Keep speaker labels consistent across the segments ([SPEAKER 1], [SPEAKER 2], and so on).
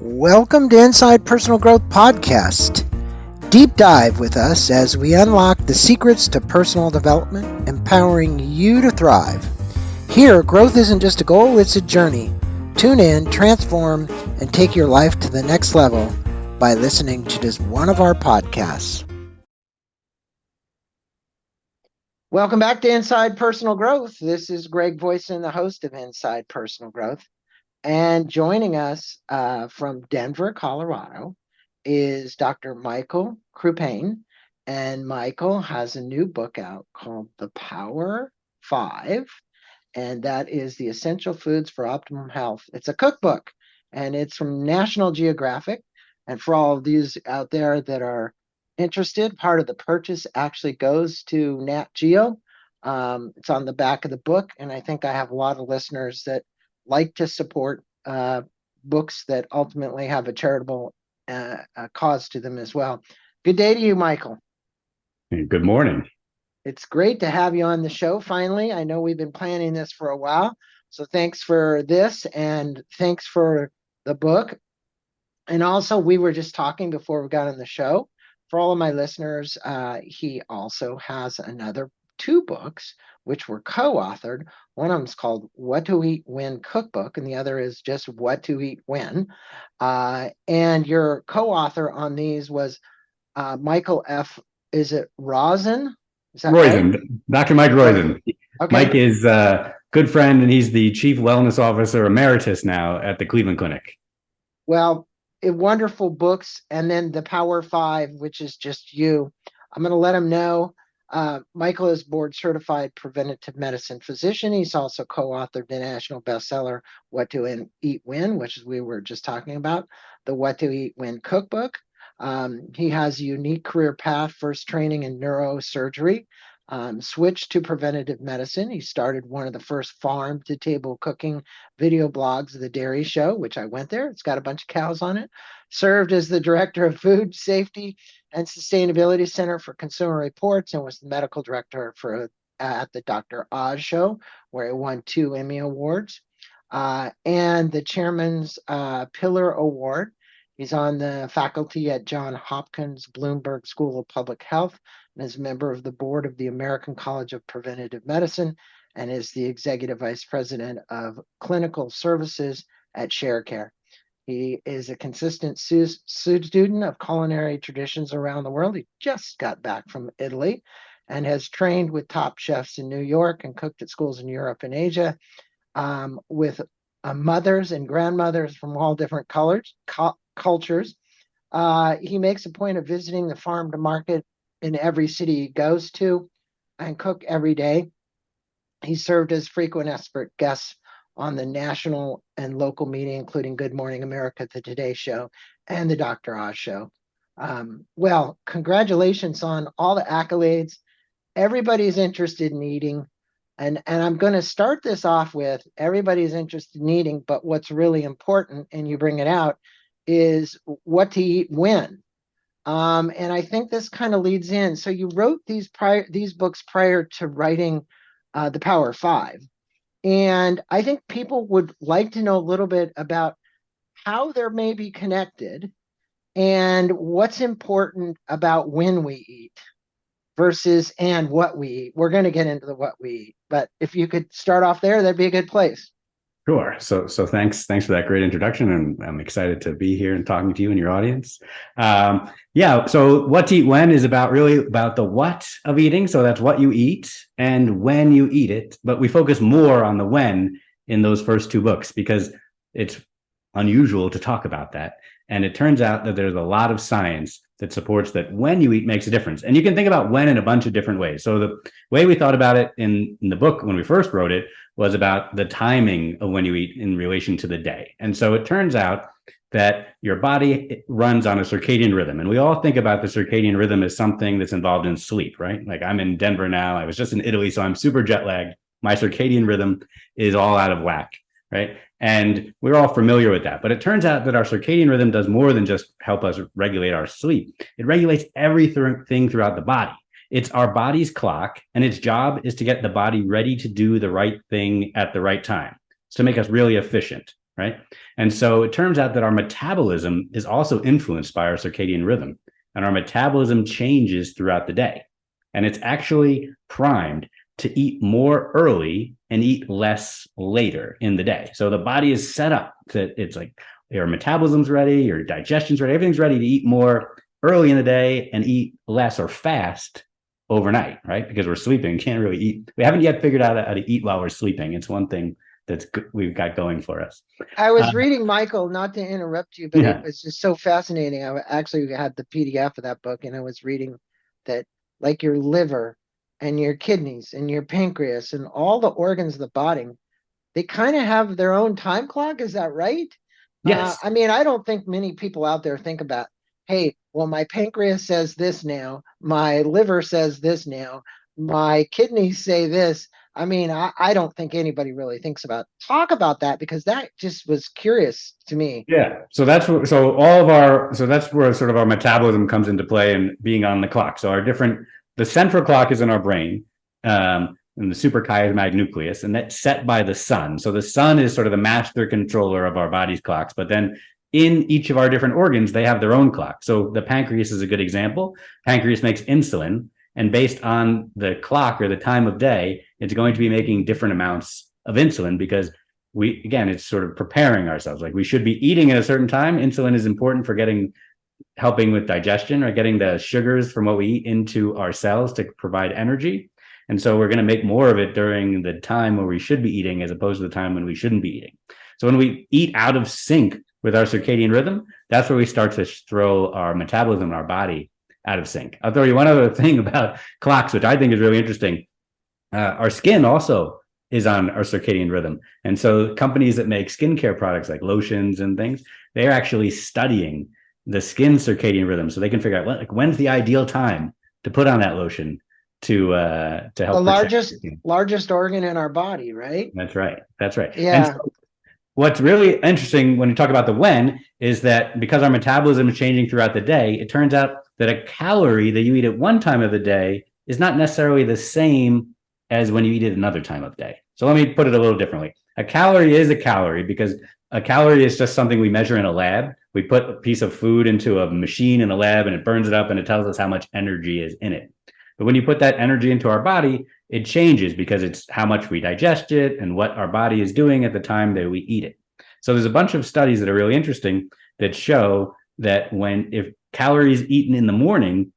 [SPEAKER 1] Welcome to Inside Personal Growth Podcast. Deep dive with us as we unlock the secrets to personal development, empowering you to thrive. Here, growth isn't just a goal, it's a journey. Tune in, transform, and take your life to the next level by listening to just one of our podcasts. Welcome back to Inside Personal Growth. This is Greg Voisin, the host of Inside Personal Growth. And joining us from Denver, Colorado, is Dr. Michael Crupain. And Michael has a new book out called The Power 5, and that is the essential foods for optimum health. It's a cookbook, and it's from National Geographic. And for all of these out there that are interested, part of the purchase actually goes to Nat Geo. It's on the back of the book, and I think I have a lot of listeners that like to support books that ultimately have a charitable cause to them as well. Good day to you, Michael.
[SPEAKER 2] Good morning.
[SPEAKER 1] It's great to have you on the show finally. I know we've been planning this for a while, so thanks for this and thanks for the book. And also, we were just talking before we got on the show. For all of my listeners, he also has another 2 books, which were co-authored. One of them is called What to Eat When Cookbook, and the other is just What to Eat When. And your co-author on these was Michael F. Is it Rosen? Is that
[SPEAKER 2] Rosen, right? Dr. Mike Rosen.
[SPEAKER 1] Okay.
[SPEAKER 2] Mike is a good friend, and he's the Chief Wellness Officer Emeritus now at the Cleveland Clinic.
[SPEAKER 1] Well, wonderful books. And then The Power 5, which is just you. I'm going to let him know. Michael is board certified preventive medicine physician. He's also co-authored the national bestseller, What to Eat When, which we were just talking about, the What to Eat When cookbook. He has a unique career path, first training in neurosurgery, switched to preventative medicine. He started one of the first farm-to-table cooking video blogs, The Dairy Show, which I went there. It's got a bunch of cows on it. Served as the director of Food Safety and Sustainability Center for Consumer Reports, and was the medical director at the Dr. Oz Show, where he won 2 Emmy Awards, and the Chairman's Pillar Award. He's on the faculty at Johns Hopkins Bloomberg School of Public Health and is a member of the board of the American College of Preventive Medicine and is the executive vice president of clinical services at ShareCare. He is a consistent student of culinary traditions around the world. He just got back from Italy and has trained with top chefs in New York and cooked at schools in Europe and Asia with mothers and grandmothers from all different cultures. He makes a point of visiting the farm to market in every city he goes to and cook every day. He served as frequent expert guest on the national and local media, including Good Morning America, The Today Show, and the Dr. Oz Show. Well, congratulations on all the accolades. Everybody's interested in eating. And I'm going to start this off with everybody's interested in eating, but what's really important, and you bring it out, is what to eat when. And I think this kind of leads in. So you wrote these books prior to writing The Power 5. And I think people would like to know a little bit about how they're maybe connected and what's important about when we eat versus and what we eat. We're going to get into the what we eat, but if you could start off there, that'd be a good place.
[SPEAKER 2] Sure. So thanks for that great introduction, and I'm excited to be here and talking to you and your audience. So What to Eat When is really about the what of eating. So that's what you eat and when you eat it, but we focus more on the when in those first 2 books because it's unusual to talk about that. And it turns out that there's a lot of science that supports that when you eat makes a difference. And you can think about when in a bunch of different ways. So the way we thought about it in the book when we first wrote it was about the timing of when you eat in relation to the day. And so it turns out that your body runs on a circadian rhythm. And we all think about the circadian rhythm as something that's involved in sleep, right? Like I'm in Denver now. I was just in Italy, so I'm super jet lagged. My circadian rhythm is all out of whack, right? And we're all familiar with that. But it turns out that our circadian rhythm does more than just help us regulate our sleep. It regulates everything throughout the body. It's our body's clock, and its job is to get the body ready to do the right thing at the right time. It's to make us really efficient, right? And so it turns out that our metabolism is also influenced by our circadian rhythm, and our metabolism changes throughout the day. And it's actually primed to eat more early and eat less later in the day. So the body is set up that it's like your metabolism's ready, your digestion's ready, everything's ready to eat more early in the day and eat less or fast overnight, right? Because we're sleeping, can't really eat. We haven't yet figured out how to eat while we're sleeping. It's one thing that's we've got going for us.
[SPEAKER 1] I was reading, Michael, not to interrupt you, but it
[SPEAKER 2] Yeah.
[SPEAKER 1] was just so fascinating. I actually had the PDF of that book, and I was reading that, like, your liver and your kidneys and your pancreas and all the organs of the body, they kind of have their own time clock. Is that right?
[SPEAKER 2] Yes.
[SPEAKER 1] I mean, I don't think many people out there think about, hey, well, my pancreas says this now, my liver says this now, my kidneys say this. I mean, I don't think anybody really thinks about talk about that, because that just was curious to me.
[SPEAKER 2] Yeah. So that's where, so all of our, so that's where sort of our metabolism comes into play and being on the clock. So our different, the central clock is in our brain, in the suprachiasmatic nucleus, and that's set by the sun. So the sun is sort of the master controller of our body's clocks, but then in each of our different organs, they have their own clock. So the pancreas is a good example. Pancreas makes insulin, and based on the clock or the time of day, it's going to be making different amounts of insulin, because we, again, it's sort of preparing ourselves. Like we should be eating at a certain time. Insulin is important for helping with digestion, or getting the sugars from what we eat into our cells to provide energy. And so we're going to make more of it during the time where we should be eating, as opposed to the time when we shouldn't be eating. So when we eat out of sync with our circadian rhythm, that's where we start to throw our metabolism in our body out of sync. I'll throw you one other thing about clocks, which I think is really interesting. Our skin also is on our circadian rhythm. And so companies that make skincare products like lotions and things, they're actually studying the skin circadian rhythm, so they can figure out when's the ideal time to put on that lotion to help
[SPEAKER 1] The
[SPEAKER 2] protect.
[SPEAKER 1] largest organ in our body, right?
[SPEAKER 2] That's right. That's right. And
[SPEAKER 1] Yeah.
[SPEAKER 2] so what's really interesting when you talk about the when is that because our metabolism is changing throughout the day, it turns out that a calorie that you eat at one time of the day is not necessarily the same as when you eat it another time of day. So let me put it a little differently. A calorie is a calorie because a calorie is just something we measure in a lab. We put a piece of food into a machine in a lab and it burns it up and it tells us how much energy is in it. But when you put that energy into our body, it changes because it's how much we digest it and what our body is doing at the time that we eat it. So there's a bunch of studies that are really interesting that show that if calories eaten in the morning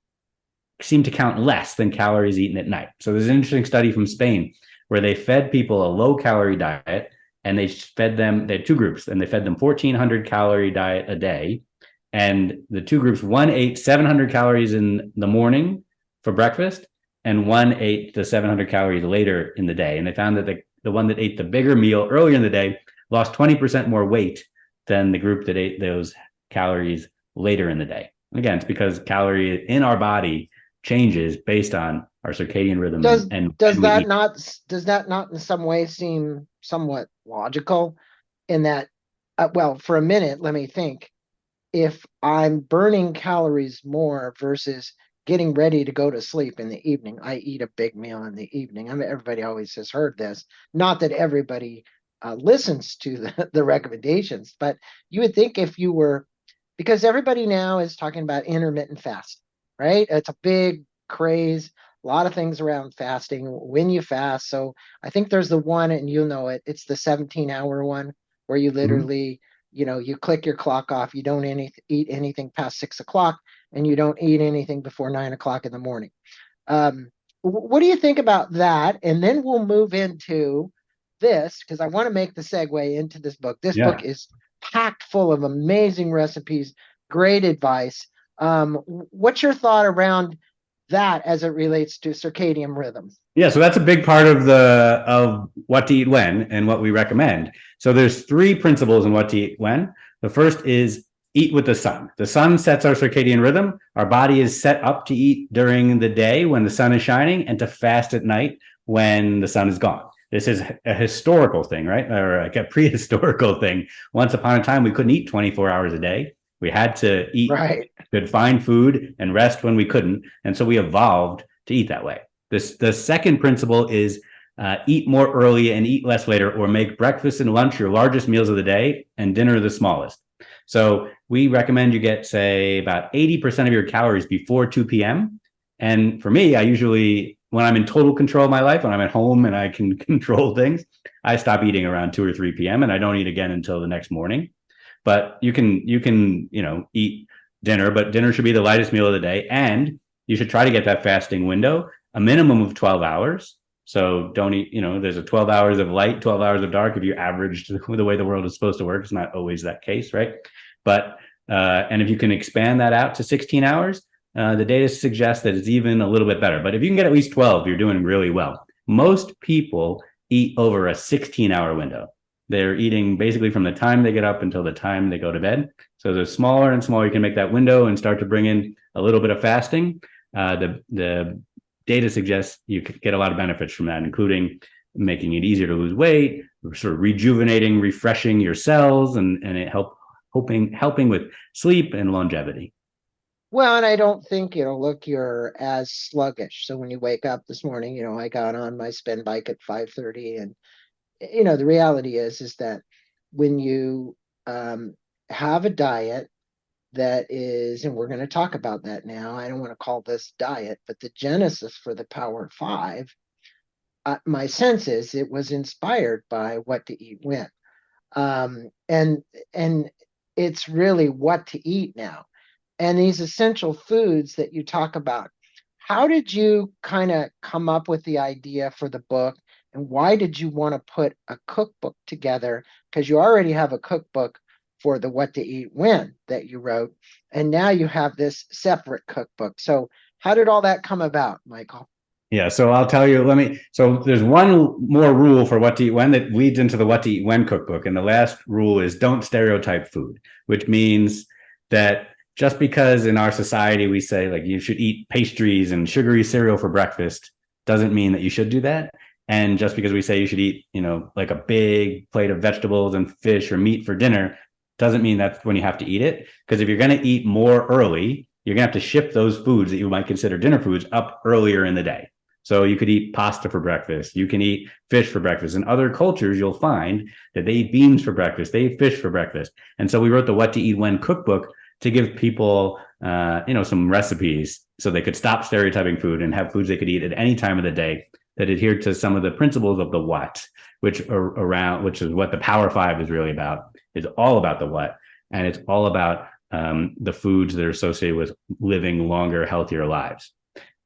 [SPEAKER 2] seem to count less than calories eaten at night. So there's an interesting study from Spain where they fed people a low calorie diet, and they had two groups, and they fed them 1,400 calorie diet a day. And the two groups, one ate 700 calories in the morning for breakfast, and one ate the 700 calories later in the day. And they found that the one that ate the bigger meal earlier in the day lost 20% more weight than the group that ate those calories later in the day. And again, it's because calorie in our body changes based on our circadian rhythm.
[SPEAKER 1] Does that not in some way seem somewhat logical in that, well, for a minute, let me think. If I'm burning calories more versus getting ready to go to sleep in the evening, I eat a big meal in the evening. I mean, everybody always has heard this. Not that everybody listens to the recommendations, but you would think if you were, because everybody now is talking about intermittent fasting, right? It's a big craze, a lot of things around fasting, when you fast. So I think there's the one, and you'll know it, it's the 17-hour one where you literally, you click your clock off, you don't eat anything past 6 o'clock, and you don't eat anything before 9 o'clock in the morning. What do you think about that? And then we'll move into this, because I want to make the segue into this book. This book is packed full of amazing recipes, great advice. What's your thought around that as it relates to circadian rhythm?
[SPEAKER 2] Yeah, so that's a big part of what to eat when and what we recommend. So there's three principles in what to eat when. The first is eat with the sun. The sun sets our circadian rhythm. Our body is set up to eat during the day when the sun is shining, and to fast at night when the sun is gone. This is a historical thing, right? Or like a prehistorical thing. Once upon a time, we couldn't eat 24 hours a day. We had to eat,
[SPEAKER 1] right,
[SPEAKER 2] could find food and rest when we couldn't. And so we evolved to eat that way. The second principle is Eat more early and eat less later, or make breakfast and lunch your largest meals of the day and dinner the smallest. So we recommend you get, say, about 80% of your calories before 2 p.m. And for me, I usually, when I'm in total control of my life, when I'm at home and I can control things, I stop eating around 2 or 3 p.m. and I don't eat again until the next morning. But you can eat dinner, but dinner should be the lightest meal of the day. And you should try to get that fasting window, a minimum of 12 hours. So don't eat, there's a 12 hours of light, 12 hours of dark. If you average the way the world is supposed to work, it's not always that case, right? But, and if you can expand that out to 16 hours, the data suggests that it's even a little bit better. But if you can get at least 12, you're doing really well. Most people eat over a 16-hour window. They're eating basically from the time they get up until the time they go to bed. So the smaller and smaller you can make that window and start to bring in a little bit of fasting, the data suggests you could get a lot of benefits from that, including making it easier to lose weight, sort of rejuvenating, refreshing your cells, and it helping with sleep and longevity.
[SPEAKER 1] Well, and I don't think, look, you're as sluggish. So when you wake up this morning, I got on my spin bike at 5:30, and the reality is that when you have a diet that is, and we're going to talk about that now. I don't want to call this diet, but the genesis for the Power Five, my sense is it was inspired by What to Eat When, and it's really what to eat now, and these essential foods that you talk about. How did you kind of come up with the idea for the book, and why did you want to put a cookbook together? Because you already have a cookbook for the What to Eat When that you wrote, and now you have this separate cookbook. So how did all that come about, Michael?
[SPEAKER 2] Yeah, so I'll tell you, so there's one more rule for What to Eat When that leads into the What to Eat When cookbook. And the last rule is don't stereotype food, which means that just because in our society we say like you should eat pastries and sugary cereal for breakfast doesn't mean that you should do that. And just because we say you should eat, like a big plate of vegetables and fish or meat for dinner doesn't mean that's when you have to eat it. Because if you're going to eat more early, you're going to have to shift those foods that you might consider dinner foods up earlier in the day. So you could eat pasta for breakfast. You can eat fish for breakfast. In other cultures, you'll find that they eat beans for breakfast. They eat fish for breakfast. And so we wrote the What to Eat When cookbook to give people, some recipes so they could stop stereotyping food and have foods they could eat at any time of the day that adhered to some of the principles of the what, which is what the Power Five is really about. It's all about the what, and it's all about the foods that are associated with living longer, healthier lives.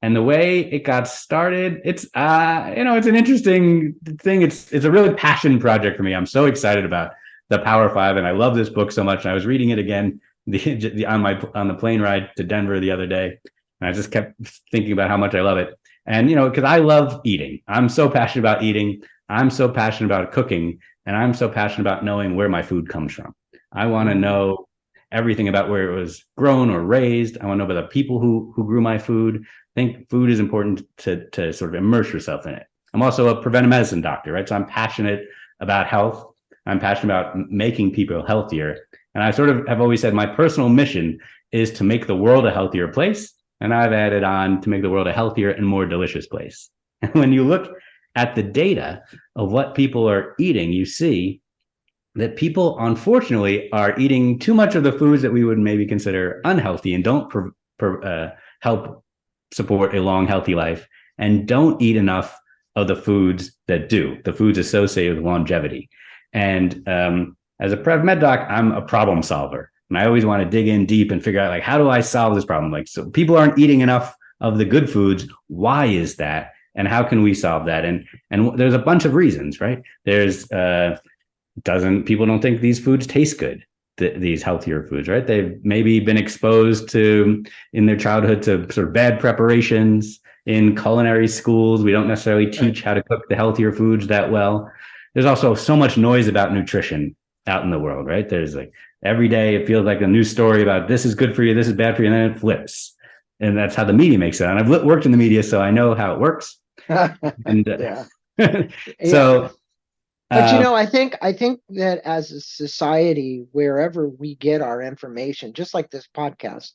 [SPEAKER 2] And the way it got started, it's it's an interesting thing. It's a really passion project for me. I'm so excited about the Power Five, and I love this book so much. And I was reading it again on the plane ride to Denver the other day, and I just kept thinking about how much I love it. And because I love eating, I'm so passionate about eating. I'm so passionate about cooking, and I'm so passionate about knowing where my food comes from. I want to know everything about where it was grown or raised. I want to know about the people who grew my food. I think food is important to sort of immerse yourself in it. I'm also a preventive medicine doctor, right? So I'm passionate about health. I'm passionate about making people healthier. And I sort of have always said my personal mission is to make the world a healthier place. And I've added on to make the world a healthier and more delicious place. And when you look at the data of what people are eating, you see that people, unfortunately, are eating too much of the foods that we would maybe consider unhealthy and don't help support a long, healthy life, and don't eat enough of the foods that do, the foods associated with longevity. And as a Prev Med doc, I'm a problem solver. And I always want to dig in deep and figure out, like, how do I solve this problem? Like, so people aren't eating enough of the good foods. Why is that? And how can we solve that? And there's a bunch of reasons, right? There's people don't think these foods taste good, these healthier foods, right? They've maybe been exposed to in their childhood to sort of bad preparations in culinary schools. We don't necessarily teach how to cook the healthier foods that well. There's also so much noise about nutrition out in the world, right? There's like every day it feels like a new story about this is good for you, this is bad for you, and then it flips. And that's how the media makes it. And I've worked in the media, so I know how it works. And
[SPEAKER 1] Yeah.
[SPEAKER 2] so
[SPEAKER 1] But I think that as a society, wherever we get our information, just like this podcast,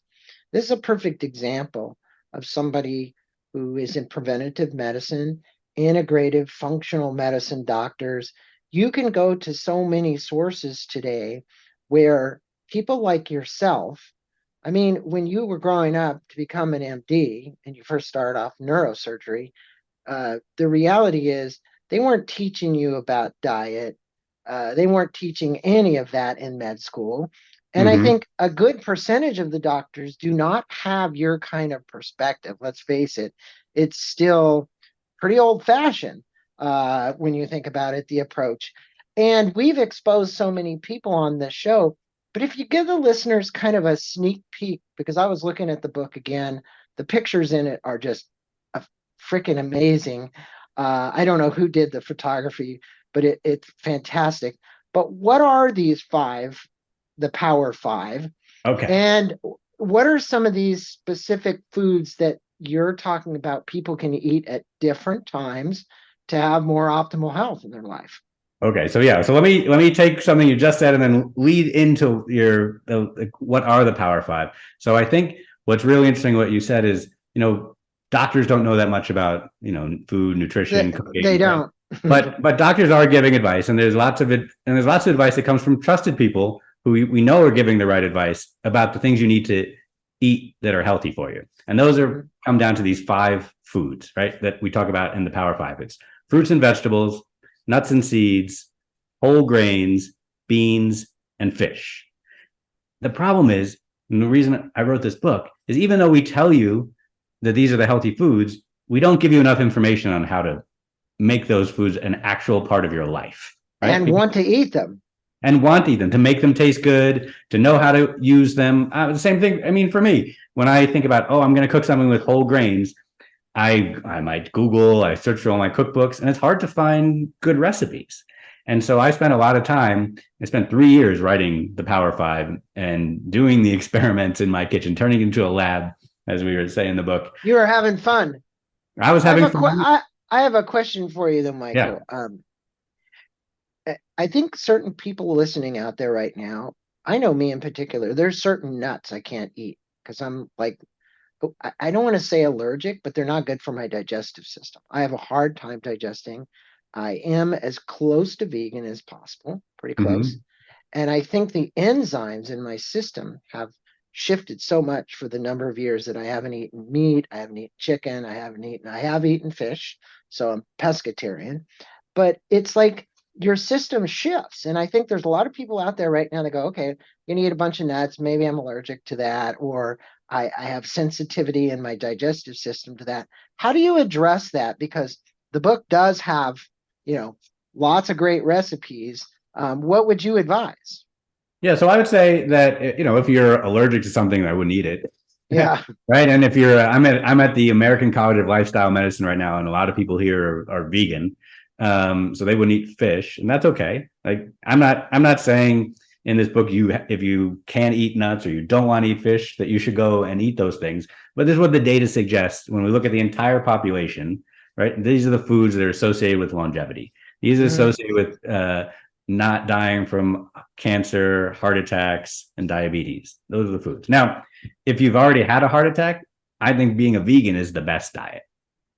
[SPEAKER 1] this is a perfect example of somebody who is in preventative medicine integrative functional medicine doctors. You can go to so many sources today where people like yourself, I mean, when you were growing up to become an MD and you first started off neurosurgery, the reality is they weren't teaching you about diet. They weren't teaching any of that in med school. And I
[SPEAKER 2] Hmm.
[SPEAKER 1] think a good percentage of the doctors do not have your kind of perspective. Let's face it, it's still pretty old fashioned when you think about it, the approach. And we've exposed so many people on this show. But if you give the listeners kind of a sneak peek, because I was looking at the book again, the pictures in it are just freaking amazing. I don't know who did the photography, but it's fantastic. But what are these five, the Power Five?
[SPEAKER 2] Okay.
[SPEAKER 1] And what are some of these specific foods that you're talking about people can eat at different times to have more optimal health in their life?
[SPEAKER 2] Okay, so yeah, so let me take something you just said and then lead into what are the Power Five. So I think what's really interesting what you said is doctors don't know that much about food, nutrition,
[SPEAKER 1] They
[SPEAKER 2] cooking, right?
[SPEAKER 1] don't.
[SPEAKER 2] But doctors are giving advice, and there's lots of it, and there's lots of advice that comes from trusted people who we know are giving the right advice about the things you need to eat that are healthy for you, and those are come down to these five foods, right? That we talk about in the Power Five. It's fruits and vegetables, nuts and seeds, whole grains, beans, and fish. The problem is, and the reason I wrote this book is even though we tell you that these are the healthy foods, we don't give you enough information on how to make those foods an actual part of your life, right?
[SPEAKER 1] And want to eat them.
[SPEAKER 2] And want to eat them, to make them taste good, to know how to use them. The same thing, I mean, for me, when I think about, oh, I'm going to cook something with whole grains, I might Google, I search through all my cookbooks, and it's hard to find good recipes. And so I spent a lot of time. I spent 3 years writing the Power Five and doing the experiments in my kitchen, turning it into a lab, as we were saying in the book.
[SPEAKER 1] You are having fun.
[SPEAKER 2] I was
[SPEAKER 1] I have
[SPEAKER 2] having
[SPEAKER 1] a
[SPEAKER 2] fun.
[SPEAKER 1] I have a question for you, though,
[SPEAKER 2] Yeah.
[SPEAKER 1] Michael. I think certain people listening out there right now, I know me in particular, there's certain nuts I can't eat because I'm like, I don't want to say allergic, but they're not good for my digestive system. I have a hard time digesting. I am as close to vegan as possible, pretty close.
[SPEAKER 2] Hmm.
[SPEAKER 1] And I think the enzymes in my system have shifted so much for the number of years that I haven't eaten meat, I haven't eaten chicken, I have eaten fish, so I'm pescatarian. But it's like your system shifts. And I think there's a lot of people out there right now that go, okay, you need a bunch of nuts. Maybe I'm allergic to that, or I have sensitivity in my digestive system to that. How do you address that? Because the book does have, you know, lots of great recipes. What would you advise?
[SPEAKER 2] Yeah, so I would say that if you're allergic to something, I wouldn't eat it,
[SPEAKER 1] Yeah.
[SPEAKER 2] right? And if you're, I'm at the American College of Lifestyle Medicine right now, and a lot of people here are vegan, so they wouldn't eat fish, and that's okay. Like I'm not saying in this book if you can't eat nuts or you don't want to eat fish that you should go and eat those things. But this is what the data suggests when we look at the entire population, right? These are the foods that are associated with longevity. These are
[SPEAKER 1] Mhm.
[SPEAKER 2] associated with not dying from cancer, heart attacks, and diabetes. Those are the foods. Now, if you've already had a heart attack, I think being a vegan is the best diet,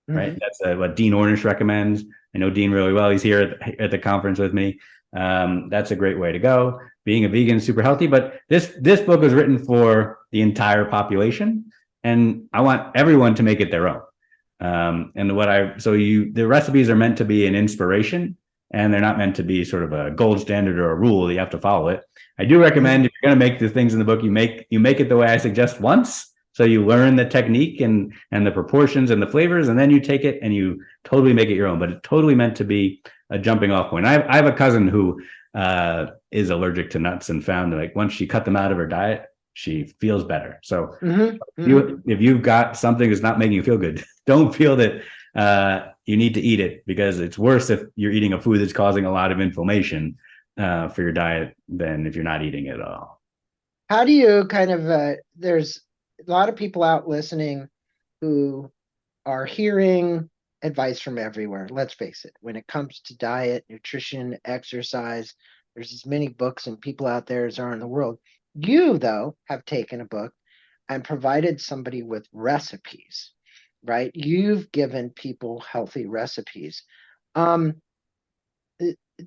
[SPEAKER 2] right?
[SPEAKER 1] Mhm.
[SPEAKER 2] That's what Dean Ornish recommends. I know Dean really well. He's here at the conference with me. That's a great way to go. Being a vegan is super healthy, but this book was written for the entire population, and I want everyone to make it their own. And the recipes are meant to be an inspiration, and they're not meant to be sort of a gold standard or a rule that you have to follow it. I do
[SPEAKER 1] Mhm.
[SPEAKER 2] recommend if you're going to make the things in the book, you make it the way I suggest once, so you learn the technique and the proportions and the flavors, and then you take it and you totally make it your own. But it's totally meant to be a jumping off point. I have a cousin who is allergic to nuts and found that, like, once she cut them out of her diet, she feels better. So
[SPEAKER 1] Mhm. Mhm.
[SPEAKER 2] if you've got something that's not making you feel good, don't feel that you need to eat it, because it's worse if you're eating a food that's causing a lot of inflammation for your diet than if you're not eating it at all.
[SPEAKER 1] How do you kind of, there's a lot of people out listening who are hearing advice from everywhere. Let's face it, when it comes to diet, nutrition, exercise, there's as many books and people out there as are in the world. You, though, have taken a book and provided somebody with recipes. right? You've given people healthy recipes. Um,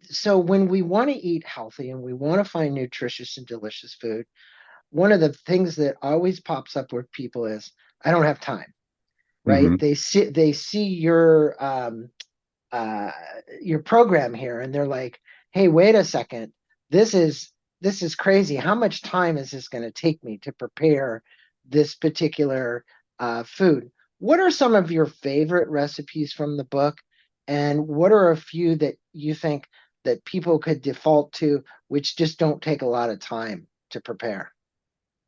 [SPEAKER 1] so when we want to eat healthy and we want to find nutritious and delicious food, one of the things that always pops up with people is, I don't have time, right?
[SPEAKER 2] Hmm.
[SPEAKER 1] They see uh, your program here, and they're like, "Hey, wait a second, this is this is crazy. How much time is this going to take me to prepare this particular food?" What are some of your favorite recipes from the book, and what are a few that you think that people could default to, which just don't take a lot of time to prepare?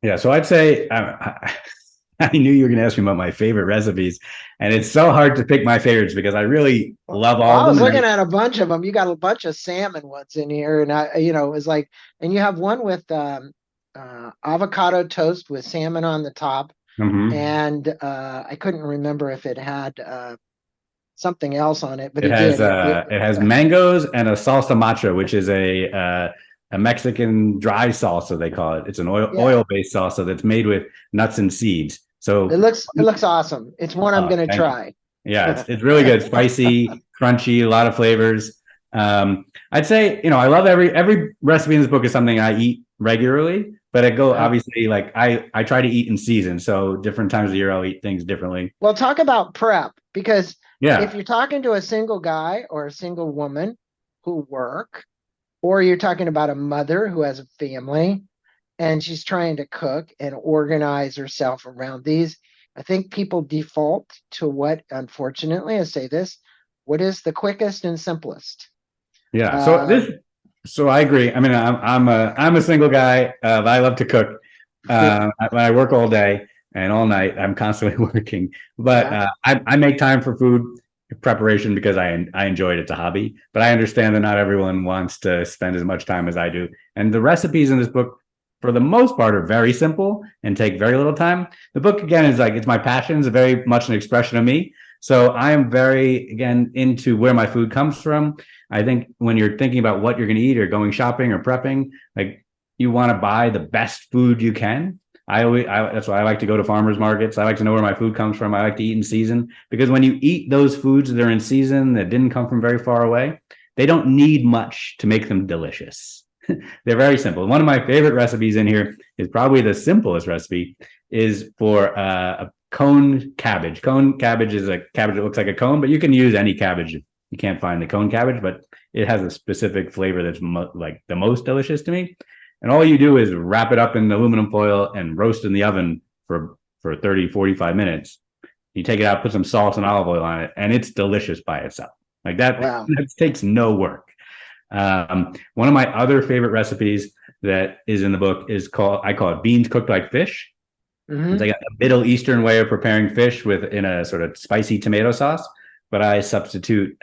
[SPEAKER 2] Yeah, so I'd say I knew you were going to ask me about my favorite recipes, and it's so hard to pick my favorites because I really
[SPEAKER 1] Well,
[SPEAKER 2] love all of
[SPEAKER 1] I
[SPEAKER 2] them.
[SPEAKER 1] was
[SPEAKER 2] And
[SPEAKER 1] looking at a bunch of them. You got a bunch of salmon ones in here, and it was like, and you have one with avocado toast with salmon on the top,
[SPEAKER 2] Mhm.
[SPEAKER 1] and I couldn't remember if it had something else on it, but
[SPEAKER 2] It
[SPEAKER 1] it
[SPEAKER 2] has
[SPEAKER 1] did.
[SPEAKER 2] it has mangoes and a salsa macha, which is a Mexican dry salsa they call it. It's an
[SPEAKER 1] Yeah,
[SPEAKER 2] oil based salsa that's made with nuts and seeds. So
[SPEAKER 1] it looks awesome. It's one I'm gonna
[SPEAKER 2] thank you.
[SPEAKER 1] try.
[SPEAKER 2] Yeah, it's really good, spicy, crunchy, a lot of flavors. I'd say, I love every recipe in this book is something I eat regularly, but I go
[SPEAKER 1] Uh,
[SPEAKER 2] obviously like I try to eat in season, so different times of the year I'll eat things differently.
[SPEAKER 1] well, talk about prep, because if
[SPEAKER 2] Yeah,
[SPEAKER 1] you're talking to a single guy or a single woman who work, or you're talking about a mother who has a family and she's trying to cook and organize herself around these, I think people default to what, unfortunately, I say this, what is the quickest and simplest?
[SPEAKER 2] yeah.
[SPEAKER 1] Um,
[SPEAKER 2] So I agree. I mean, I'm a single guy. But I love to cook. I work all day and all night. I'm constantly working, but
[SPEAKER 1] yeah,
[SPEAKER 2] I make time for food preparation because I enjoy it. It's a hobby, but I understand that not everyone wants to spend as much time as I do. And the recipes in this book, for the most part, are very simple and take very little time. The book again is like it's my passion. It's very much an expression of me. So I am very again into where my food comes from. I think when you're thinking about what you're going to eat or going shopping or prepping, like you want to buy the best food you can. That's why I like to go to farmers markets. I like to know where my food comes from. I like to eat in season because when you eat those foods that are in season that didn't come from very far away, they don't need much to make them delicious. They're very simple. One of my favorite recipes in here is probably the simplest recipe is for a cone cabbage. Cone cabbage is a cabbage that looks like a cone, but you can use any cabbage. You can't find the cone cabbage, but it has a specific flavor that's like the most delicious to me. And all you do is wrap it up in aluminum foil and roast in the oven for 30, 45 minutes. You take it out, put some salt and olive oil on it, and it's delicious by itself. Like that,
[SPEAKER 1] wow.
[SPEAKER 2] that takes no work. One of my other favorite recipes that is in the book I call it beans cooked like fish. It's
[SPEAKER 1] Hmm.
[SPEAKER 2] like a Middle Eastern way of preparing fish in a sort of spicy tomato sauce, but I substitute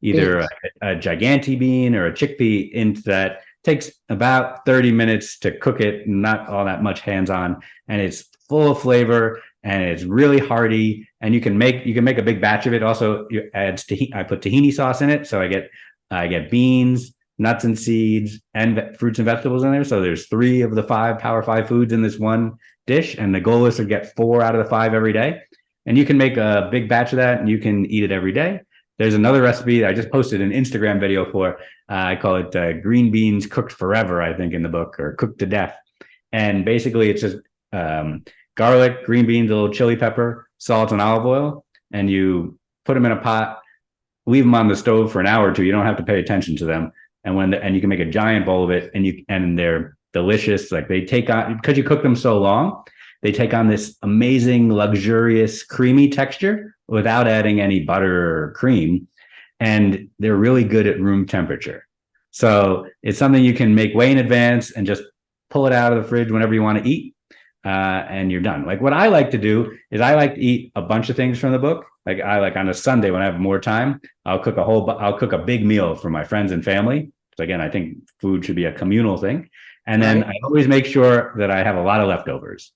[SPEAKER 2] either
[SPEAKER 1] Beans.
[SPEAKER 2] a giganti bean or a chickpea into that. Takes about 30 minutes to cook it, not all that much hands-on, and it's full of flavor and it's really hearty. And you can make a big batch of it. Also, I put tahini sauce in it, so I get beans, nuts and seeds, and fruits and vegetables in there. So there's 3 of the 5 Power 5 foods in this one dish, and the goal is to get 4 out of the 5 every day. And you can make a big batch of that, and you can eat it every day. There's another recipe that I just posted an Instagram video for. I call it green beans cooked forever, I think, in the book, or cooked to death. And basically, it's just garlic, green beans, a little chili pepper, salt, and olive oil, and you put them in a pot, leave them on the stove for an hour or two. You don't have to pay attention to them. And you can make a giant bowl of it, and they're delicious. Like they take on, because you cook them so long, they take on this amazing, luxurious, creamy texture without adding any butter or cream. And they're really good at room temperature. So it's something you can make way in advance and just pull it out of the fridge whenever you want to eat. And you're done. Like what I like to do is I like to eat a bunch of things from the book. Like I like on a Sunday when I have more time, I'll cook a big meal for my friends and family. So again, I think food should be a communal thing. And then
[SPEAKER 1] Right.
[SPEAKER 2] I always make sure that I have a lot of leftovers.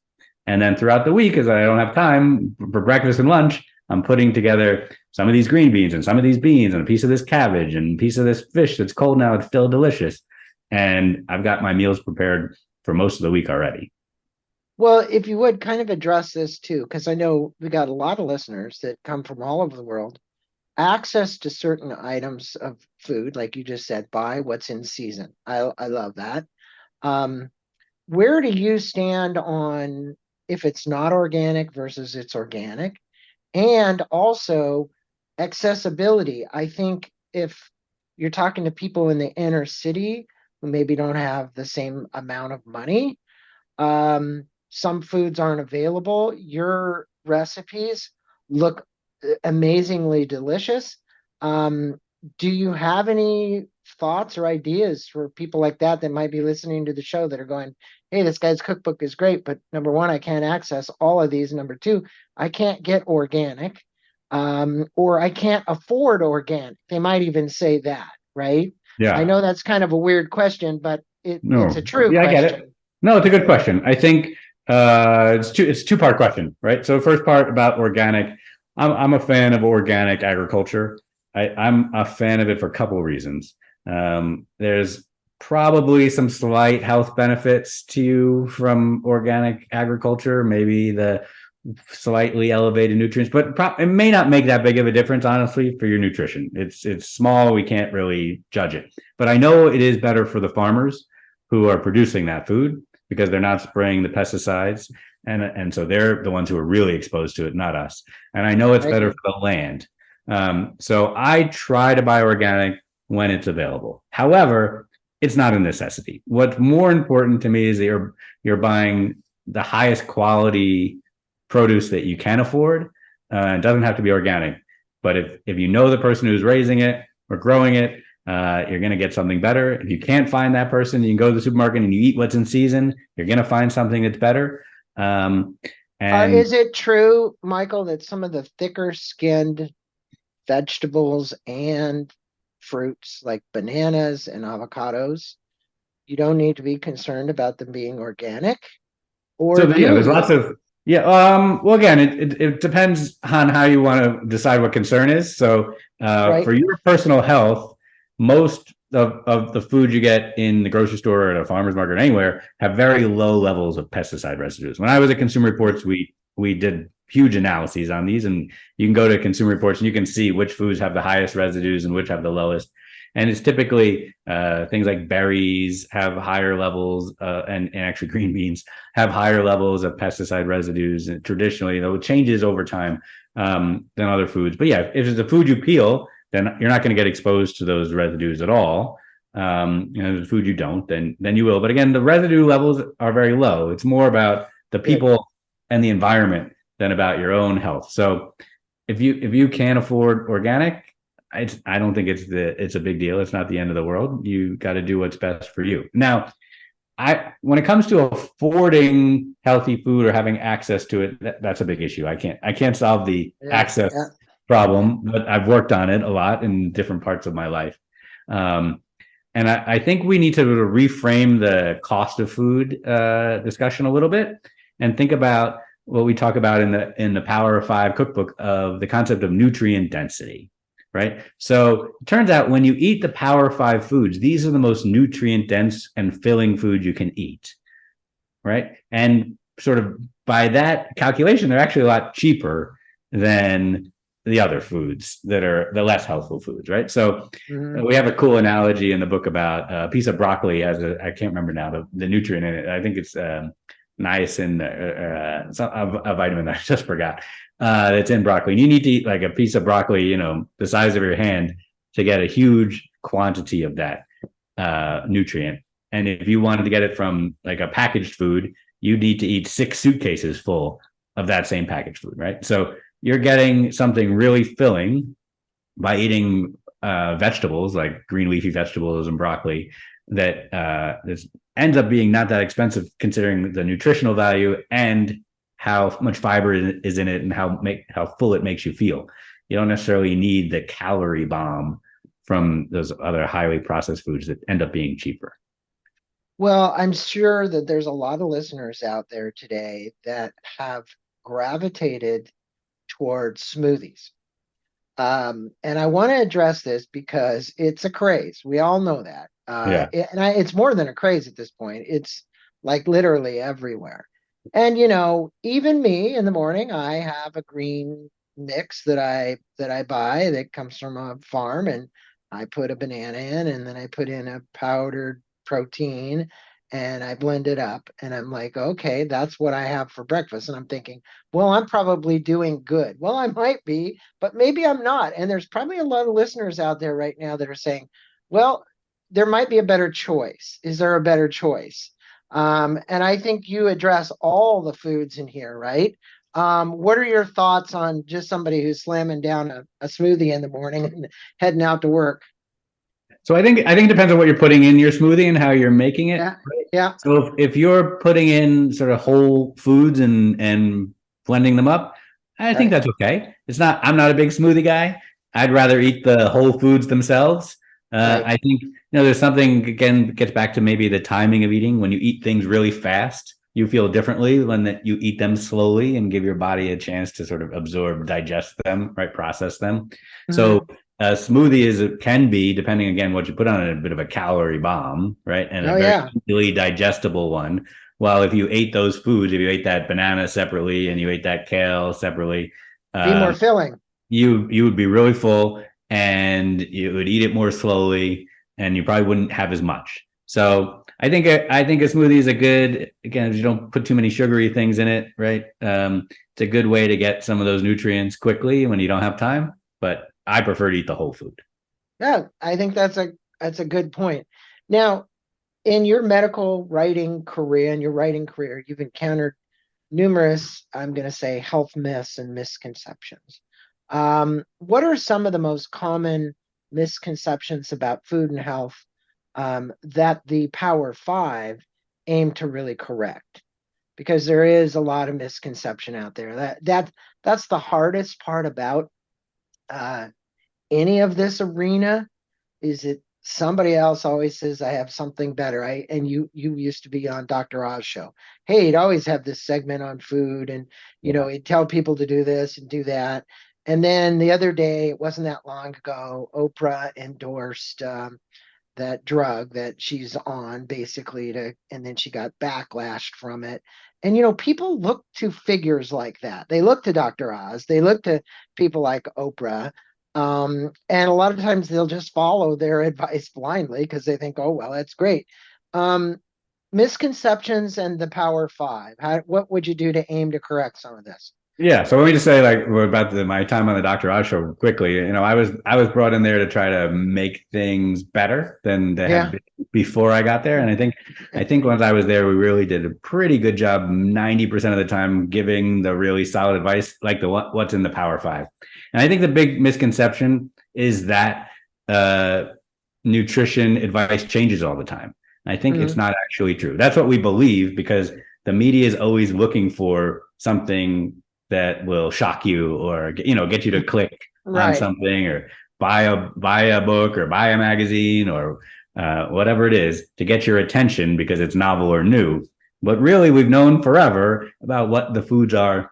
[SPEAKER 2] And then throughout the week, as I don't have time for breakfast and lunch, I'm putting together some of these green beans and some of these beans and a piece of this cabbage and a piece of this fish that's cold now. It's still delicious. And I've got my meals prepared for most of the week already.
[SPEAKER 1] Well, if you would kind of address this too, because I know we got a lot of listeners that come from all over the world. Access to certain items of food, like you just said, buy what's in season. I love that. Um, where do you stand on if it's not organic versus it's organic? And also accessibility. I think if you're talking to people in the inner city who maybe don't have the same amount of money, some foods aren't available. Your recipes look amazingly delicious. Um, do you have any thoughts or ideas for people like that that might be listening to the show that are going, hey, this guy's cookbook is great, but number one, I can't access all of these. Number two, I can't get organic, or I can't afford organic. They might even say that, right? I
[SPEAKER 2] Yeah.
[SPEAKER 1] know that's kind of a weird question, but it's a
[SPEAKER 2] No.
[SPEAKER 1] true
[SPEAKER 2] Yeah, I get it.
[SPEAKER 1] question.
[SPEAKER 2] No, it's a good question. I think it's two-part question, right? So first part about organic. I'm a fan of organic agriculture. I'm a fan of it for a couple of reasons. There's probably some slight health benefits to you from organic agriculture, maybe the slightly elevated nutrients, but it may not make that big of a difference, honestly, for your nutrition. It's small. We can't really judge it, but I know it is better for the farmers who are producing that food because they're not spraying the pesticides, and so they're the ones who are really exposed to it, not us. And I know it's
[SPEAKER 1] I
[SPEAKER 2] better
[SPEAKER 1] agree.
[SPEAKER 2] for the land. So I try to buy organic when it's available. However, it's not a necessity. What's more important to me is that you're buying the highest quality produce that you can afford. It doesn't have to be organic, but if you know the person who's raising it or growing it, you're going to get something better. If you can't find that person, you can go to the supermarket and you eat what's in season. You're going to find something that's better. And
[SPEAKER 1] Is it true, Michael, that some of the thicker skinned vegetables and fruits like bananas and avocados, you don't need to be concerned about them being organic? Or
[SPEAKER 2] yeah,
[SPEAKER 1] do
[SPEAKER 2] there's lots
[SPEAKER 1] you?
[SPEAKER 2] of yeah. Well, again, it depends on how you want to decide what concern is. So,
[SPEAKER 1] Right?
[SPEAKER 2] for your personal health, most of the food you get in the grocery store or at a farmer's market or anywhere have very low levels of pesticide residues. When I was at Consumer Reports, we did huge analyses on these, and you can go to Consumer Reports and you can see which foods have the highest residues and which have the lowest. And it's typically things like berries have higher levels, and actually green beans have higher levels of pesticide residues. And traditionally, though, it changes over time than other foods. But yeah, if it's a food you peel, then you're not going to get exposed to those residues at all. The food you don't, then you will. But again, the residue levels are very low. It's more about the
[SPEAKER 1] Good.
[SPEAKER 2] people and the environment than about your own health. So if you can't afford organic, I don't think it's a big deal. It's not the end of the world. You got to do what's best for you. Now, when it comes to affording healthy food or having access to it, that's a big issue. I can't solve the
[SPEAKER 1] Yeah. Yeah.
[SPEAKER 2] access problem, but I've worked on it a lot in different parts of my life. Um, and I think we need to reframe the cost of food discussion a little bit and think about what we talk about in the Power of Five cookbook of the concept of nutrient density. Right. So it turns out when you eat the Power Five foods, these are the most nutrient dense and filling food you can eat. Right. And sort of by that calculation, they're actually a lot cheaper than the other foods that are the less healthful foods. Right. So
[SPEAKER 1] Mhm.
[SPEAKER 2] we have a cool analogy in the book about a piece of broccoli has I can't remember now the nutrient in it. I think it's niacin, a vitamin that I just forgot. That's in broccoli. And you need to eat like a piece of broccoli, the size of your hand to get a huge quantity of that nutrient. And if you wanted to get it from like a packaged food, you need to eat 6 suitcases full of that same packaged food, right? So you're getting something really filling by eating vegetables like green leafy vegetables and broccoli that ends up being not that expensive considering the nutritional value and how much fiber is in it and how full it makes you feel. You don't necessarily need the calorie bomb from those other highly processed foods that end up being cheaper.
[SPEAKER 1] Well, I'm sure that there's a lot of listeners out there today that have gravitated towards smoothies. And I want to address this because it's a craze. We all know that.
[SPEAKER 2] Yeah.
[SPEAKER 1] It's more than a craze at this point. It's like literally everywhere. And even me in the morning, I have a green mix that I buy that comes from a farm, and I put a banana in, and then I put in a powdered protein, and I blend it up, and I'm like, okay, that's what I have for breakfast. And I'm thinking, well, I'm probably doing good. Well, I might be, but maybe I'm not. And there's probably a lot of listeners out there right now that are saying, well, there might be a better choice. Is there a better choice? And I think you address all the foods in here, right? What are your thoughts on just somebody who's slamming down a smoothie in the morning and heading out to work?
[SPEAKER 2] So I think it depends on what you're putting in your smoothie and how you're making it.
[SPEAKER 1] Yeah, yeah,
[SPEAKER 2] So if you're putting in sort of whole foods and blending them up, I think
[SPEAKER 1] right,
[SPEAKER 2] that's okay. It's not. I'm not a big smoothie guy. I'd rather eat the whole foods themselves.
[SPEAKER 1] right.
[SPEAKER 2] I think there's something again gets back to maybe the timing of eating. When you eat things really fast, you feel differently when that you eat them slowly and give your body a chance to sort of absorb, digest them, right, process them. So
[SPEAKER 1] Mhm.
[SPEAKER 2] a smoothie can be, depending again what you put on it, a bit of a calorie bomb, right, and a
[SPEAKER 1] Oh,
[SPEAKER 2] very
[SPEAKER 1] yeah.
[SPEAKER 2] easily digestible one. Well, if you ate those foods, if you ate that banana separately and you ate that kale separately,
[SPEAKER 1] Be more
[SPEAKER 2] um,
[SPEAKER 1] filling.
[SPEAKER 2] you would be really full and you would eat it more slowly, and you probably wouldn't have as much. So I think a smoothie is a good, again, if you don't put too many sugary things in it, right? It's a good way to get some of those nutrients quickly when you don't have time. But I prefer to eat the whole food.
[SPEAKER 1] Yeah, I think that's a good point. Now, in your medical writing career, you've encountered numerous, I'm going to say, health myths and misconceptions. What are some of the most common misconceptions about food and health that the Power Five aim to really correct? Because there is a lot of misconception out there. That's the hardest part about uh, any of this arena is it somebody else always says I have something better. And you used to be on Dr. Oz show. Hey, he'd always have this segment on food, and
[SPEAKER 2] Yeah.
[SPEAKER 1] he'd tell people to do this and do that. And then the other day, it wasn't that long ago, Oprah endorsed that drug that she's on basically and then she got backlashed from it. And people look to figures like that. They look to Dr. Oz, they look to people like Oprah. And a lot of times they'll just follow their advice blindly because they think, oh well, that's great. um, Misconceptions and the Power Five. What would you do to aim to correct some of this?
[SPEAKER 2] Yeah. So let me just say, like, about my time on the Dr. Oz show quickly. I was brought in there to try to make things better than they had
[SPEAKER 1] Yeah.
[SPEAKER 2] been before I got there. And I think once I was there, we really did a pretty good job 90% of the time giving the really solid advice, like the what's in the Power Five. And I think the big misconception is that uh, nutrition advice changes all the time. I think it's
[SPEAKER 1] Mhm.
[SPEAKER 2] not actually true. That's what we believe because the media is always looking for something that will shock you or get you to click on
[SPEAKER 1] Right.
[SPEAKER 2] something or buy a book or buy a magazine or whatever it is to get your attention because it's novel or new. But really, we've known forever about what the foods are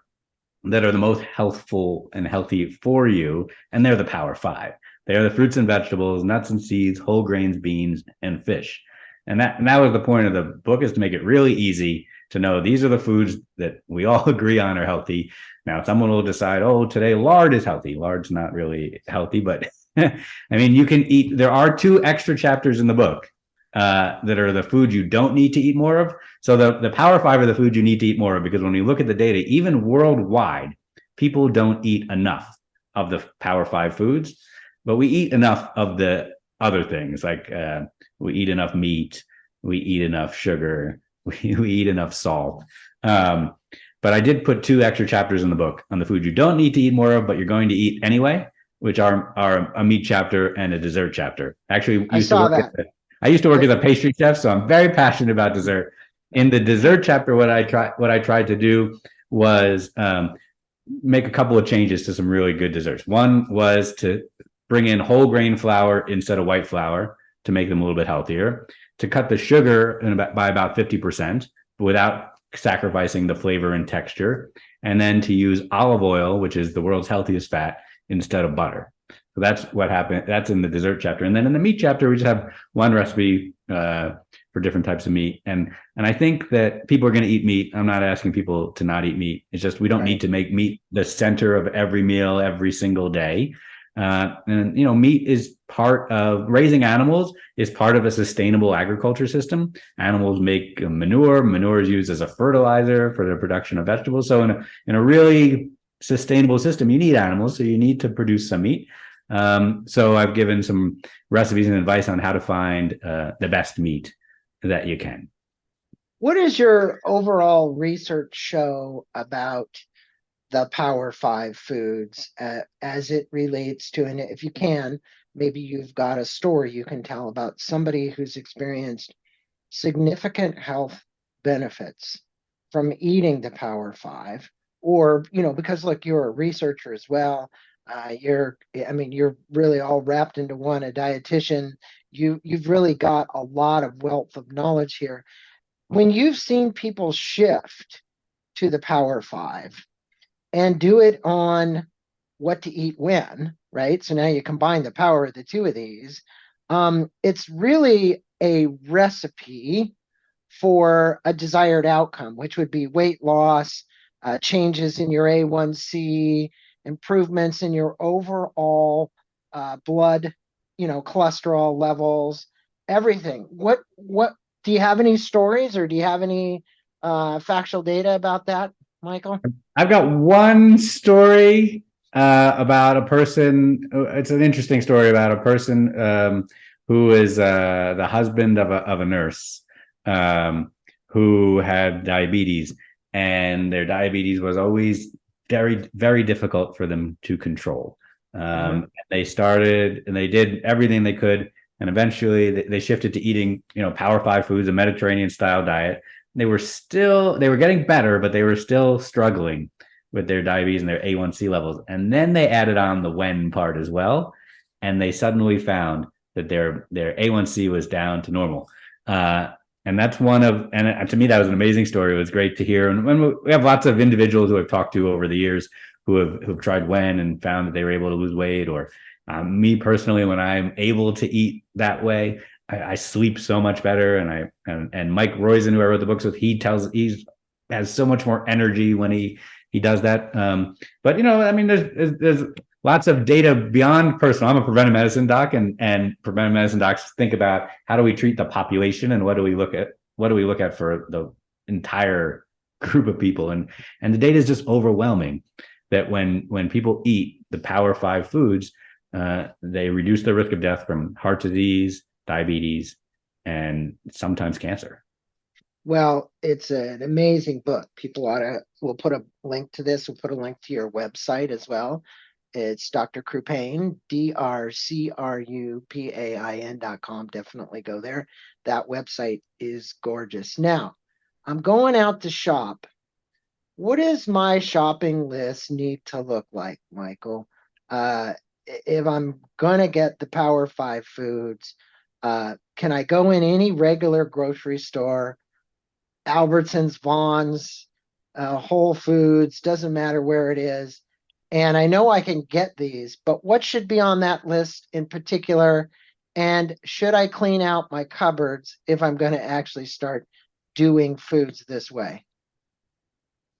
[SPEAKER 2] that are the most healthful and healthy for you, and they're the Power Five. They are the fruits and vegetables, nuts and seeds, whole grains, beans, and fish. And that was the point of the book, is to make it really easy to know these are the foods that we all agree on are healthy. Now, someone will decide, oh, today lard is healthy. Lard's not really healthy, but I mean, you can eat. There are 2 extra chapters in the book that are the foods you don't need to eat more of. So the Power Five are the foods you need to eat more of, because when you look at the data, even worldwide, people don't eat enough of the Power Five foods, but we eat enough of the other things, like we eat enough meat, we eat enough sugar, we eat enough salt. Um, but I did put 2 extra chapters in the book on the food you don't need to eat more of, but you're going to eat anyway, which are a meat chapter and a dessert chapter. Actually,
[SPEAKER 1] I
[SPEAKER 2] used to
[SPEAKER 1] saw
[SPEAKER 2] work
[SPEAKER 1] that.
[SPEAKER 2] I used to work
[SPEAKER 1] I,
[SPEAKER 2] as a pastry chef, so I'm very passionate about dessert. In the dessert chapter, what I tried to do was make a couple of changes to some really good desserts. One was to bring in whole grain flour instead of white flour to make them a little bit healthier, to cut the sugar by about 50% without sacrificing the flavor and texture, and then to use olive oil, which is the world's healthiest fat, instead of butter. So that's what happened. That's in the dessert chapter. And then in the meat chapter, we just have one recipe for different types of meat. And I think that people are going to eat meat. I'm not asking people to not eat meat. It's just we don't need to make meat the center of every meal every single day. And meat is part of raising animals, is part of a sustainable agriculture system. Animals make manure. Manure is used as a fertilizer for the production of vegetables. So in a really sustainable system, you need animals, so you need to produce some meat. So I've given some recipes and advice on how to find the best meat that you can.
[SPEAKER 1] What does your overall research show about the Power Five foods as it relates to, and if you can, maybe you've got a story you can tell about somebody who's experienced significant health benefits from eating the Power Five, or, because look, you're a researcher as well. You're really all wrapped into one, a dietitian. You've really got a lot of wealth of knowledge here. When you've seen people shift to the Power Five and do it on what to eat when, right? So now you combine the power of the two of these. It's really a recipe for a desired outcome, which would be weight loss, changes in your A1C, improvements in your overall blood, cholesterol levels, everything. What do you have any stories, or do you have any factual data about that, Michael?
[SPEAKER 2] I've got one story about a person. It's an interesting story about a person who is the husband of a nurse who had diabetes, and their diabetes was always very, very difficult for them to control. They started and they did everything they could, and eventually they shifted to eating, Power Five foods, a Mediterranean style diet. They were getting better, but they were still struggling with their diabetes and their A1C levels. And then they added on the when part as well, and they suddenly found that their A1C was down to normal. And that's and to me, that was an amazing story. It was great to hear. And when we have lots of individuals who I've talked to over the years who've tried when and found that they were able to lose weight, or me personally, when I'm able to eat that way, I sleep so much better. And Mike Roizen, who I wrote the books with, he has so much more energy when he does that. But there's lots of data beyond personal. I'm a preventive medicine doc, and preventive medicine docs think about how do we treat the population, and what do we look at for the entire group of people. And the data is just overwhelming that when people eat the Power Five foods, they reduce their risk of death from heart disease, diabetes, and sometimes cancer.
[SPEAKER 1] Well, it's an amazing book. We'll put a link to this. We'll put a link to your website as well. It's Dr. Crupain, DrCrupain.com. Definitely go there. That website is gorgeous. Now, I'm going out to shop. What does my shopping list need to look like, Michael? If I'm going to get the Power Five foods, can I go in any regular grocery store, Albertsons, Vons, Whole Foods, doesn't matter where it is, and I know I can get these, but what should be on that list in particular? And should I clean out my cupboards if I'm going to actually start doing foods this way?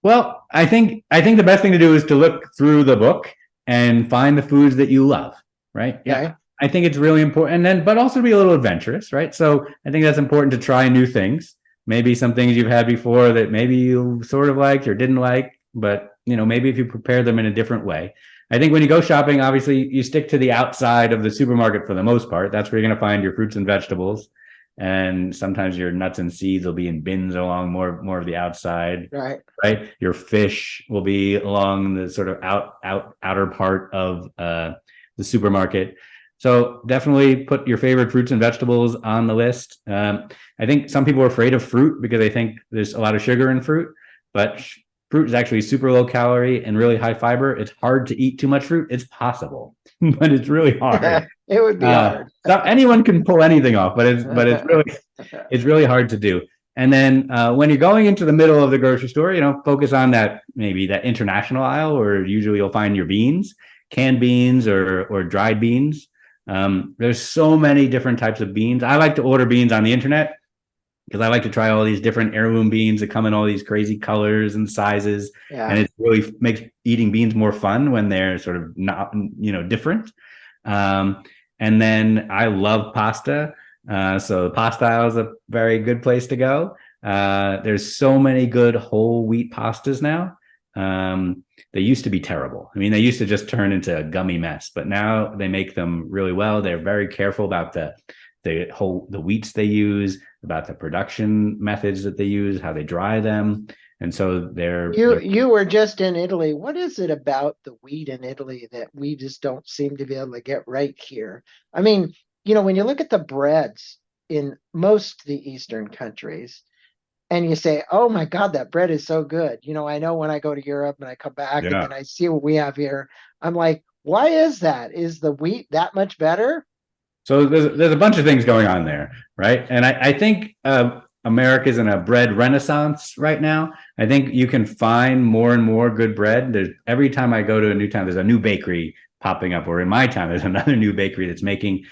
[SPEAKER 2] Well, I think the best thing to do is to look through the book and find the foods that you love, right? Yeah.
[SPEAKER 1] Okay.
[SPEAKER 2] I think it's really important, but also be a little adventurous, right? So I think that's important to try new things. Maybe some things you've had before that maybe you sort of liked or didn't like, but maybe if you prepare them in a different way. I think when you go shopping, obviously you stick to the outside of the supermarket for the most part. That's where you're going to find your fruits and vegetables. And sometimes your nuts and seeds will be in bins along more of the outside.
[SPEAKER 1] Right.
[SPEAKER 2] Your fish will be along the sort of outer part of the supermarket. So definitely put your favorite fruits and vegetables on the list. I think some people are afraid of fruit because they think there's a lot of sugar in fruit, but fruit is actually super low calorie and really high fiber. It's hard to eat too much fruit. It's possible, but it's really hard.
[SPEAKER 1] It would be hard.
[SPEAKER 2] Anyone can pull anything off, but it's really hard to do. And then when you're going into the middle of the grocery store, focus on that international aisle, where usually you'll find your beans, canned beans or dried beans. There's so many different types of beans. I like to order beans on the internet. because I like to try all these different heirloom beans that come in all these crazy colors and sizes. And
[SPEAKER 1] Yeah.
[SPEAKER 2] it really makes eating beans more fun when they're sort of not, different. Um, and then I love pasta. So the pasta aisle is a very good place to go. There's so many good whole wheat pastas now. They used to be terrible. I mean, they used to just turn into a gummy mess, but now they make them really well. They're very careful about the wheats they use, about the production methods that they use, how they dry them, and so
[SPEAKER 1] You were just in Italy. What is it about the wheat in Italy that we just don't seem to be able to get right here? I mean, when you look at the breads in most of the Eastern countries, and you say, "Oh my God, that bread is so good." I know when I go to Europe and I come back and
[SPEAKER 2] yeah.
[SPEAKER 1] then I see what we have here, I'm like, why is that? Is the wheat that much better?
[SPEAKER 2] So there's a bunch of things going on there, right? And I think America's in a bread renaissance right now. I think you can find more and more good bread. There's every time I go to a new town, there's a new bakery popping up, or in my town, there's another new bakery that's making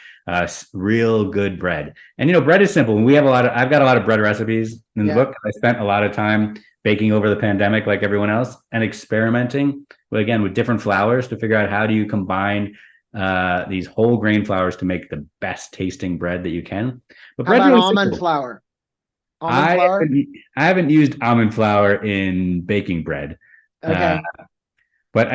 [SPEAKER 2] real good bread. And bread is simple. I've got a lot of bread recipes in the
[SPEAKER 1] Yeah.
[SPEAKER 2] book. I spent a lot of time baking over the pandemic, like everyone else, and experimenting with different flours to figure out how do you combine these whole grain flours to make the best tasting bread that you can. But
[SPEAKER 1] How
[SPEAKER 2] bread's
[SPEAKER 1] about
[SPEAKER 2] really
[SPEAKER 1] almond
[SPEAKER 2] simple.
[SPEAKER 1] flour? Almond
[SPEAKER 2] I
[SPEAKER 1] flour?
[SPEAKER 2] haven't, I haven't used almond flour in baking bread, uh,
[SPEAKER 1] Okay.
[SPEAKER 2] but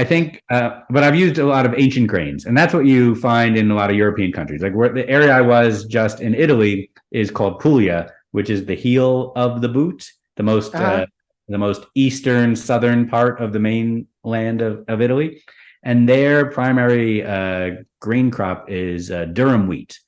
[SPEAKER 2] but I've used a lot of ancient grains, and that's what you find in a lot of European countries. Like where the area I was just in Italy is called Puglia, which is the heel of the boot,
[SPEAKER 1] Uh-huh.
[SPEAKER 2] the most eastern southern part of the mainland of Italy, and their primary grain crop is durum wheat,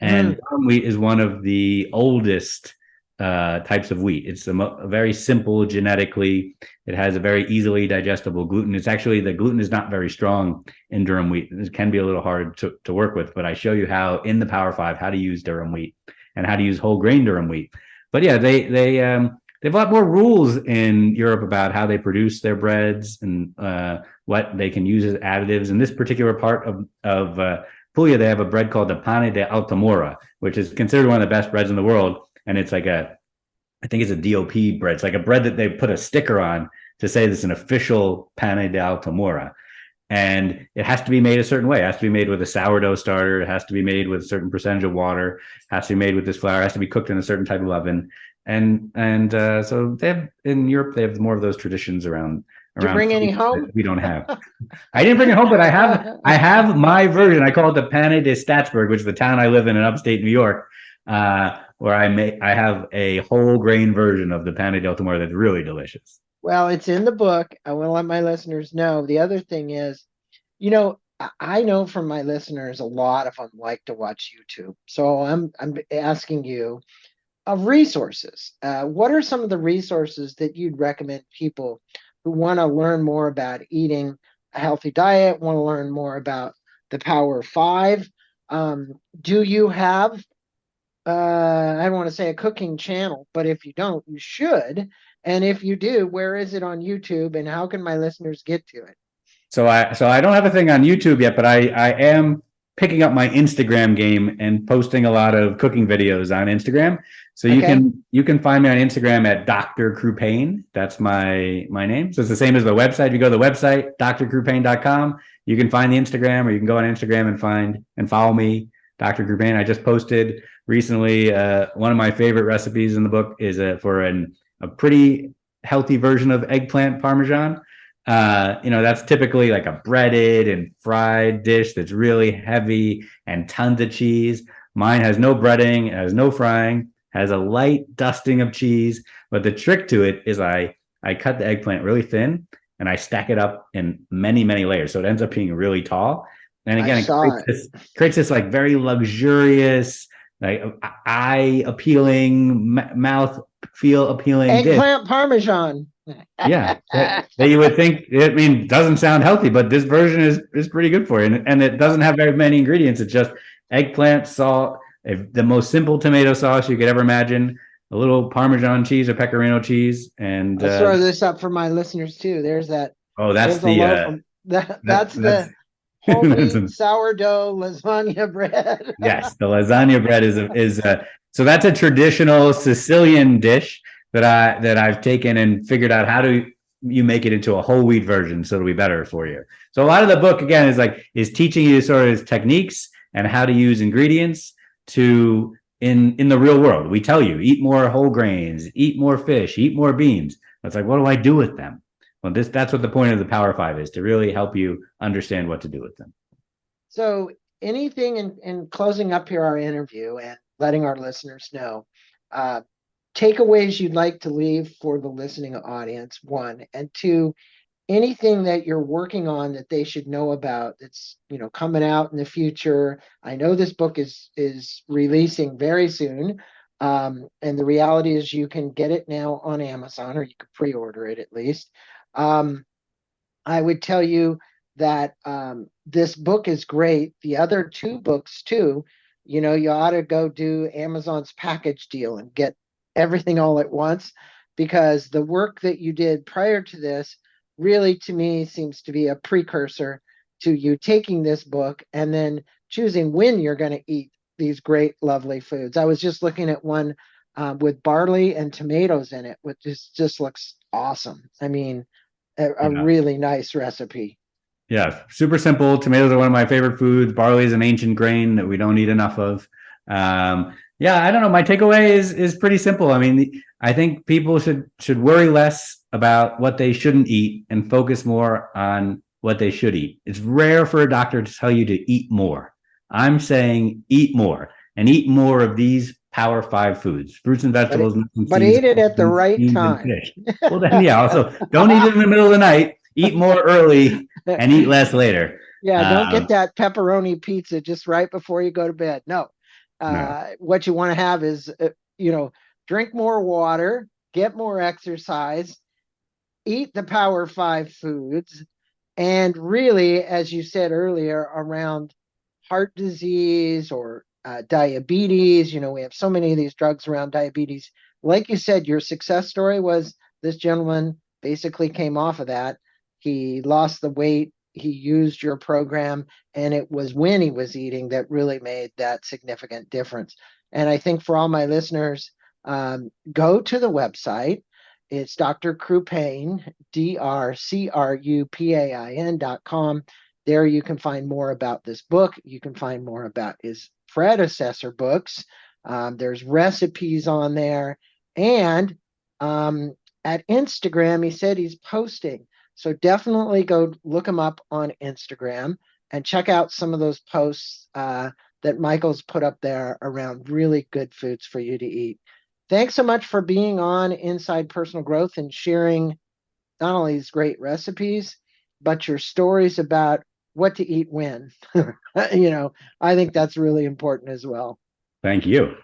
[SPEAKER 2] and
[SPEAKER 1] Mm.
[SPEAKER 2] durum wheat is one of the oldest types of wheat. It's very simple genetically. It has a very easily digestible gluten. It's actually, the gluten is not very strong in durum wheat. It can be a little hard to work with, but I show you how in the Power Five how to use durum wheat and how to use whole grain durum wheat. But yeah, they have a lot more rules in Europe about how they produce their breads and what they can use as additives. In this particular part of Puglia, they have a bread called the pane de Altamura, which is considered one of the best breads in the world. And it's like I think it's a DOP bread. It's like a bread that they put a sticker on to say this is an official pane de Altamura. And it has to be made a certain way. It has to be made with a sourdough starter. It has to be made with a certain percentage of water. It has to be made with this flour. It has to be cooked in a certain type of oven. And so they have in Europe, they have more of those traditions
[SPEAKER 1] Did you
[SPEAKER 2] around
[SPEAKER 1] bring any
[SPEAKER 2] food
[SPEAKER 1] home?
[SPEAKER 2] that we don't have. I didn't bring it home, but I have my version. I call it the Pane de Statsburg, which is the town I live in upstate New York, where I have a whole grain version of the Pane de Altamora that's really delicious.
[SPEAKER 1] Well, it's in the book. I want to let my listeners know. The other thing is, I know from my listeners, a lot of them like to watch YouTube. So I'm asking you of resources. What are some of the resources that you'd recommend people who want to learn more about eating a healthy diet, want to learn more about the Power Five? Do you have, I don't want to say a cooking channel, but if you don't, you should. And if you do, where is it on YouTube and how can my listeners get to it?
[SPEAKER 2] So I don't have a thing on YouTube yet, but I am picking up my Instagram game and posting a lot of cooking videos on Instagram. So
[SPEAKER 1] Okay.
[SPEAKER 2] you can find me on Instagram at Dr. Crupain. That's my name. So it's the same as the website. If you go to the website, drcrupain.com, you can find the Instagram, or you can go on Instagram and follow me, Dr. Crupain. I just posted recently one of my favorite recipes in the book is for a pretty healthy version of eggplant parmesan. That's typically like a breaded and fried dish that's really heavy and tons of cheese. Mine has no breading, it has no frying, has a light dusting of cheese. But the trick to it is I cut the eggplant really thin and I stack it up in many, many layers. So it ends up being really tall. And
[SPEAKER 1] I
[SPEAKER 2] again, it
[SPEAKER 1] saw it.
[SPEAKER 2] creates this like very luxurious, like eye appealing, mouth feel appealing dish.
[SPEAKER 1] Eggplant Parmesan.
[SPEAKER 2] Yeah, that you would think. I mean, doesn't sound healthy, but this version is pretty good for you, and it doesn't have very many ingredients. It's just eggplant, salt, the most simple tomato sauce you could ever imagine, a little Parmesan cheese or Pecorino cheese, and
[SPEAKER 1] Let's throw this up for my listeners too. There's that.
[SPEAKER 2] oh,
[SPEAKER 1] There's a local. That's
[SPEAKER 2] that's
[SPEAKER 1] the whole wheat sourdough lasagna bread.
[SPEAKER 2] Yes, the lasagna bread is so that's a traditional Sicilian dish that I've taken and figured out how to you make it into a whole wheat version so it'll be better for you. So a lot of the book again is teaching you sort of techniques and how to use ingredients to in the real world. We tell you eat more whole grains, eat more fish, eat more beans. It's like, what do I do with them? Well, that's what the point of the Power Five is, to really help you understand what to do with them.
[SPEAKER 1] So, anything in closing up here our interview and letting our listeners know, uh, takeaways you'd like to leave for the listening audience, one, and two, anything that you're working on that they should know about that's coming out in the future. I know this book is releasing very soon, and the reality is you can get it now on Amazon, or you can pre-order it at least. I would tell you that this book is great. The other two books too, you ought to go do Amazon's package deal and get everything all at once, because the work that you did prior to this really, to me, seems to be a precursor to you taking this book and then choosing when you're going to eat these great, lovely foods. I was just looking at one with barley and tomatoes in it, which just looks awesome. I mean, a
[SPEAKER 2] Yeah.
[SPEAKER 1] really nice recipe.
[SPEAKER 2] Yeah, super simple. Tomatoes are one of my favorite foods. Barley is an ancient grain that we don't eat enough of. Yeah, I don't know. My takeaway is pretty simple. I mean, I think people should worry less about what they shouldn't eat and focus more on what they should eat. It's rare for a doctor to tell you to eat more. I'm saying eat more, and eat more of these Power Five foods: fruits and vegetables, nuts and
[SPEAKER 1] But
[SPEAKER 2] seeds,
[SPEAKER 1] eat it at the right
[SPEAKER 2] beans and
[SPEAKER 1] time.
[SPEAKER 2] fish. Well, then, yeah. Also, don't eat it in the middle of the night. Eat more early and eat less later.
[SPEAKER 1] Yeah, don't get
[SPEAKER 2] Um,
[SPEAKER 1] that pepperoni pizza just right before you go to bed. No.
[SPEAKER 2] no,
[SPEAKER 1] What you want to have is, drink more water, get more exercise, eat the Power Five foods, and really, as you said earlier, around heart disease or diabetes. We have so many of these drugs around diabetes. Like you said, your success story was this gentleman basically came off of that. He lost the weight. He used your program, and it was when he was eating that really made that significant difference. And I think for all my listeners, go to the website. It's Dr. Crupain, DrCrupain.com. There you can find more about this book. You can find more about his predecessor books. There's recipes on there. And at Instagram, he said he's posting. So definitely go look him up on Instagram and check out some of those posts that Michael's put up there around really good foods for you to eat. Thanks so much for being on Inside Personal Growth and sharing not only these great recipes, but your stories about what to eat when. I think that's really important as well.
[SPEAKER 2] thank you.